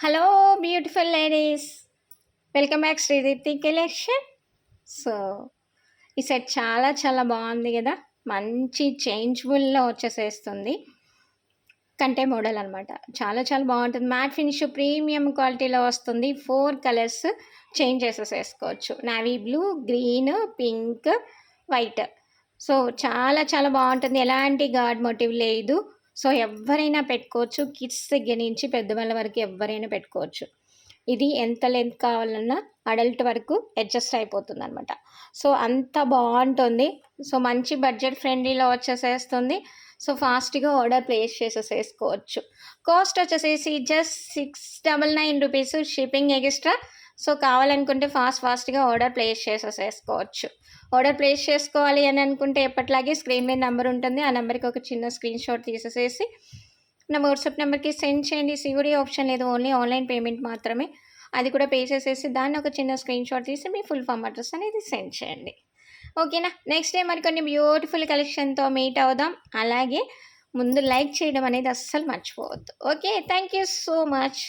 Hello beautiful ladies, welcome back Sreedeepthi collection. So ఈ set చాలా చాలా బాగుంది కదా. మంచి చేంజబుల్లో వచ్చేసేస్తుంది. కంటే మోడల్ అనమాట. చాలా చాలా బాగుంటుంది. మ్యాట్ ఫినిష్ ప్రీమియం క్వాలిటీలో వస్తుంది. 4 కలర్స్ చేంజ్ చేసేసేసుకోవచ్చు. Navy blue, green, pink, white. So చాలా చాలా బాగుంటుంది. ఎలాంటి గాడ్ మోటివ్ లేదు. సో ఎవరైనా పెట్టుకోవచ్చు. కిడ్స్ దగ్గర నుంచి పెద్దవాళ్ళ వరకు ఎవరైనా పెట్టుకోవచ్చు. ఇది ఎంత లెంత్ కావాలన్నా అడల్ట్ వరకు అడ్జస్ట్ అయిపోతుంది అనమాట. సో అంత బాగుంటుంది. సో మంచి బడ్జెట్ ఫ్రెండ్లీలో వచ్చేసేస్తుంది. సో ఫాస్ట్గా ఆర్డర్ ప్లేస్ చేసేసేసుకోవచ్చు. కాస్ట్ వచ్చేసేసి just 699 rupees, shipping extra. So కావాలనుకుంటే ఫాస్ట్గా ఆర్డర్ ప్లేస్ చేసేసేసుకోవచ్చు. ఆర్డర్ ప్లేస్ చేసుకోవాలి అని అనుకుంటే ఎప్పట్లాగే స్క్రీన్ మీద నెంబర్ ఉంటుంది. ఆ నెంబర్కి ఒక చిన్న స్క్రీన్ షాట్ తీసేసేసి నా వాట్సాప్ నెంబర్కి సెండ్ చేయండి. సివిడి ఆప్షన్ లేదు, ఓన్లీ ఆన్లైన్ పేమెంట్ మాత్రమే. అది కూడా పే చేసేసి దాన్ని ఒక చిన్న స్క్రీన్ షాట్ తీసి మీ ఫుల్ ఫామ్ అడ్రస్ అనేది సెండ్ చేయండి. ఓకేనా. నెక్స్ట్ డే మరికొన్ని బ్యూటిఫుల్ కలెక్షన్తో మీట్ అవుదాం. అలాగే ముందు లైక్ చేయడం అనేది అస్సలు మర్చిపోవద్దు. Okay, thank you so much.